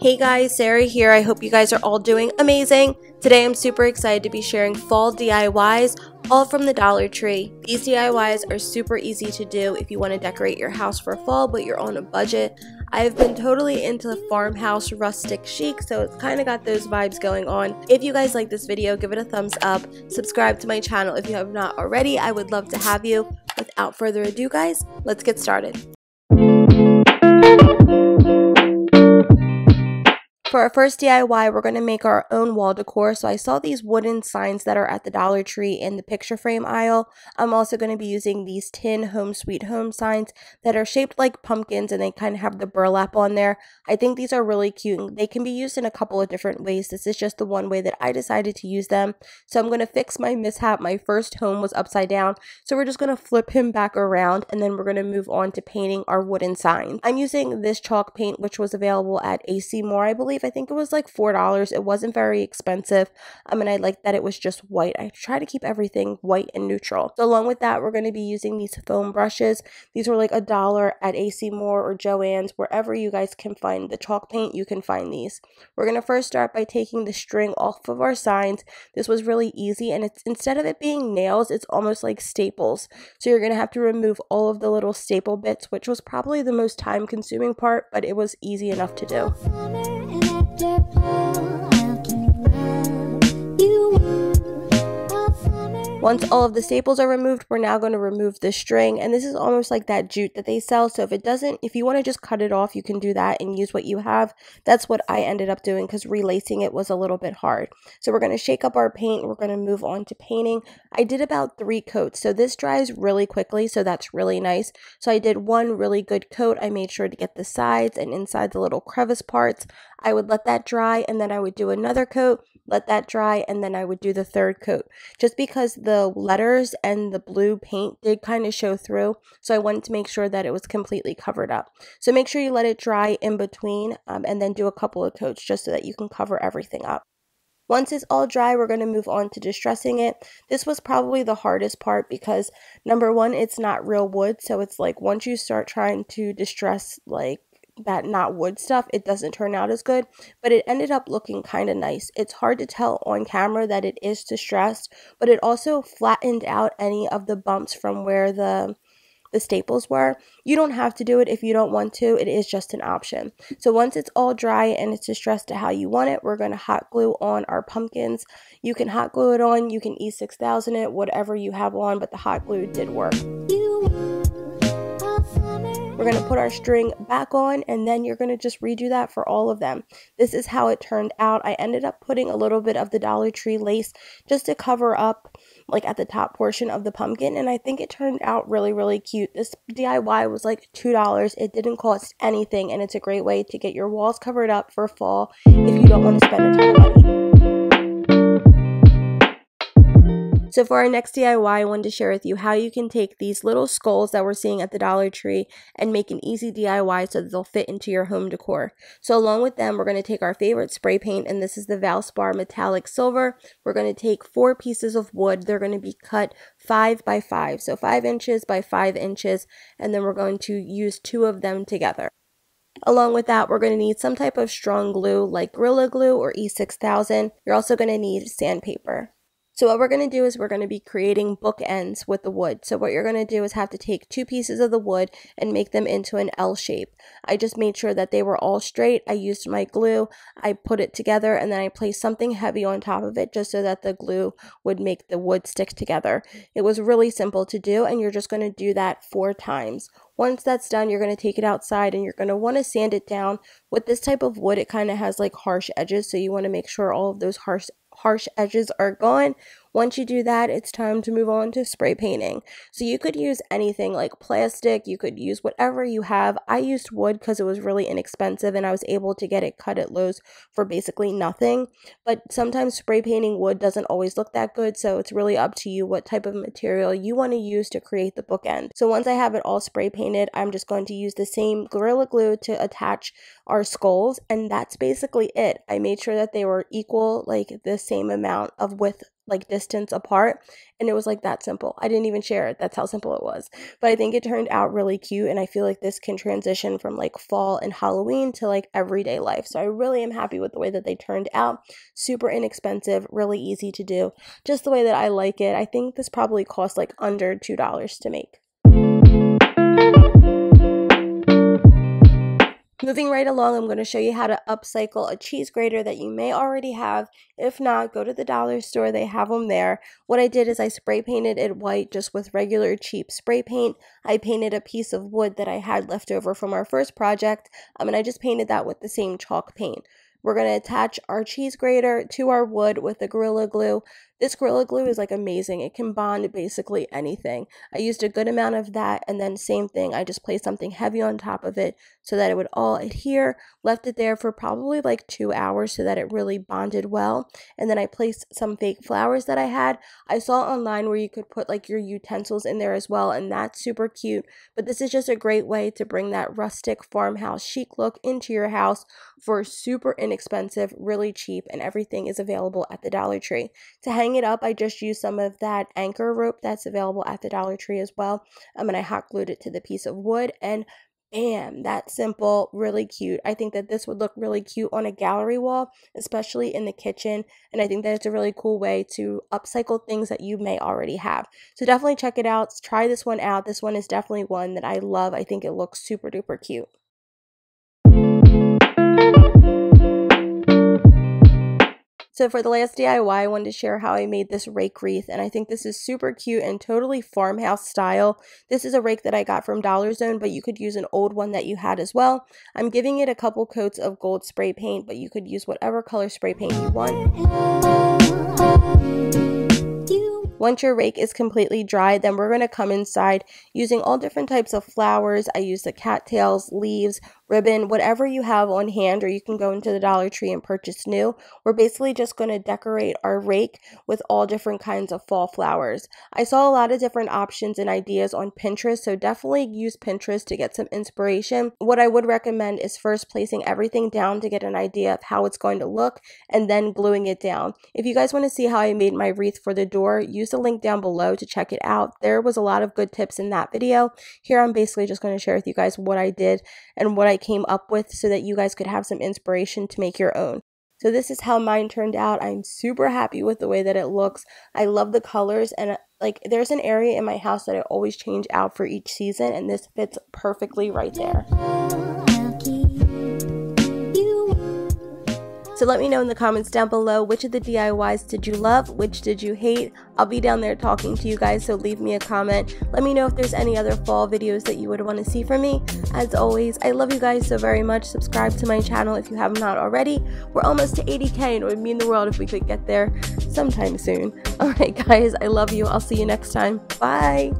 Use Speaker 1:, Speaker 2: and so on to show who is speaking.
Speaker 1: Hey guys, Sarah here. I hope you guys are all doing amazing. Today I'm super excited to be sharing fall DIYs, all from the Dollar Tree. These DIYs are super easy to do if you want to decorate your house for fall but you're on a budget. I've been totally into farmhouse rustic chic, so it's kind of got those vibes going on. If you guys like this video, give it a thumbs up. Subscribe to my channel if you have not already. I would love to have you. Without further ado, guys, let's get started. For our first DIY, we're going to make our own wall decor. So I saw these wooden signs that are at the Dollar Tree in the picture frame aisle. I'm also going to be using these tin Home Sweet Home signs that are shaped like pumpkins and they kind of have the burlap on there. I think these are really cute and they can be used in a couple of different ways. This is just the one way that I decided to use them. So I'm going to fix my mishap. My first home was upside down. So we're just going to flip him back around and then we're going to move on to painting our wooden signs. I'm using this chalk paint, which was available at AC Moore, I believe. I think it was like $4. It wasn't very expensive. And I liked that it was just white. I try to keep everything white and neutral. So along with that, we're going to be using these foam brushes. These were like $1 at AC Moore or Joann's. Wherever you guys can find the chalk paint, you can find these. We're going to first start by taking the string off of our signs. This was really easy, and it's instead of it being nails, it's almost like staples. So you're going to have to remove all of the little staple bits, which was probably the most time consuming part, but it was easy enough to do. Once all of the staples are removed, we're now going to remove the string, and this is almost like that jute that they sell. So if you want to just cut it off, you can do that and use what you have. That's what I ended up doing because relacing it was a little bit hard. So we're going to shake up our paint. We're going to move on to painting. I did about 3 coats, so this dries really quickly, so that's really nice. So I did one really good coat. I made sure to get the sides and inside the little crevice parts. I would let that dry, and then I would do another coat, let that dry, and then I would do the third coat. Just because the letters and the blue paint did kind of show through, so I wanted to make sure that it was completely covered up. So make sure you let it dry in between, and then do a couple of coats just so that you can cover everything up. Once it's all dry, we're going to move on to distressing it. This was probably the hardest part because, number one, it's not real wood, so it's like once you start trying to distress like that not wood stuff, it doesn't turn out as good, but it ended up looking kind of nice. It's hard to tell on camera that it is distressed, but it also flattened out any of the bumps from where the staples were. You don't have to do it if you don't want to. It is just an option. So once it's all dry and it's distressed to how you want it, we're going to hot glue on our pumpkins. You can hot glue it on, you can E6000 it, whatever you have on, but the hot glue did work. We're going to put our string back on, and then you're going to just redo that for all of them. This is how it turned out. I ended up putting a little bit of the Dollar Tree lace just to cover up like at the top portion of the pumpkin, and I think it turned out really, really cute. This DIY was like $2. It didn't cost anything, and it's a great way to get your walls covered up for fall if you don't want to spend a ton of money. So for our next DIY, I wanted to share with you how you can take these little skulls that we're seeing at the Dollar Tree and make an easy DIY so that they'll fit into your home decor. So along with them, we're going to take our favorite spray paint, and this is the Valspar Metallic Silver. We're going to take 4 pieces of wood. They're going to be cut 5 by 5, so 5 inches by 5 inches, and then we're going to use 2 of them together. Along with that, we're going to need some type of strong glue like Gorilla Glue or E6000. You're also going to need sandpaper. So what we're going to do is we're going to be creating bookends with the wood. So what you're going to do is have to take 2 pieces of the wood and make them into an L shape. I just made sure that they were all straight. I used my glue, I put it together, and then I placed something heavy on top of it just so that the glue would make the wood stick together. It was really simple to do, and you're just going to do that 4 times. Once that's done, you're going to take it outside and you're going to want to sand it down. With this type of wood, it kind of has like harsh edges, so you want to make sure all of those harsh edges are gone. Once you do that, it's time to move on to spray painting. So you could use anything like plastic, you could use whatever you have. I used wood because it was really inexpensive and I was able to get it cut at Lowe's for basically nothing. But sometimes spray painting wood doesn't always look that good, so it's really up to you what type of material you want to use to create the bookend. So once I have it all spray painted, I'm just going to use the same Gorilla Glue to attach our skulls, and that's basically it. I made sure that they were equal, like the same amount of width like distance apart, and it was like that simple. I didn't even share it. That's how simple it was. But I think it turned out really cute, and I feel like this can transition from like fall and Halloween to like everyday life. So I really am happy with the way that they turned out. Super inexpensive, really easy to do, just the way that I like it. I think this probably cost like under $2 to make. Moving right along, I'm going to show you how to upcycle a cheese grater that you may already have. If not, go to the dollar store. They have them there. What I did is I spray painted it white just with regular cheap spray paint. I painted a piece of wood that I had left over from our first project, and I just painted that with the same chalk paint. We're going to attach our cheese grater to our wood with the Gorilla Glue. This Gorilla Glue is like amazing. It can bond basically anything. I used a good amount of that, and then same thing, I just placed something heavy on top of it so that it would all adhere. Left it there for probably like 2 hours so that it really bonded well. And then I placed some fake flowers that I had. I saw online where you could put like your utensils in there as well, and that's super cute. But this is just a great way to bring that rustic farmhouse chic look into your house for super inexpensive, really cheap, and everything is available at the Dollar Tree. To hang it up, I just used some of that anchor rope that's available at the Dollar Tree as well. And I hot glued it to the piece of wood, and bam, that's simple, really cute. I think that this would look really cute on a gallery wall, especially in the kitchen. And I think that it's a really cool way to upcycle things that you may already have. So definitely check it out. Try this one out. This one is definitely one that I love. I think it looks super duper cute. So for the last DIY, I wanted to share how I made this rake wreath, and I think this is super cute and totally farmhouse style. This is a rake that I got from Dollar Zone, but you could use an old one that you had as well. I'm giving it a couple coats of gold spray paint, but you could use whatever color spray paint you want. Once your rake is completely dry, then we're going to come inside using all different types of flowers. I use the cattails, leaves, ribbon, whatever you have on hand, or you can go into the Dollar Tree and purchase new. We're basically just going to decorate our rake with all different kinds of fall flowers. I saw a lot of different options and ideas on Pinterest, so definitely use Pinterest to get some inspiration. What I would recommend is first placing everything down to get an idea of how it's going to look, and then gluing it down. If you guys want to see how I made my wreath for the door, use the link down below to check it out. There was a lot of good tips in that video. Here I'm basically just going to share with you guys what I did and what I came up with so that you guys could have some inspiration to make your own. So this is how mine turned out. I'm super happy with the way that it looks. I love the colors, and like there's an area in my house that I always change out for each season, and this fits perfectly right there. So let me know in the comments down below, which of the DIYs did you love, which did you hate? I'll be down there talking to you guys, so leave me a comment. Let me know if there's any other fall videos that you would want to see from me. As always, I love you guys so very much. Subscribe to my channel if you have not already. We're almost to 80K, and it would mean the world if we could get there sometime soon. Alright guys, I love you. I'll see you next time. Bye!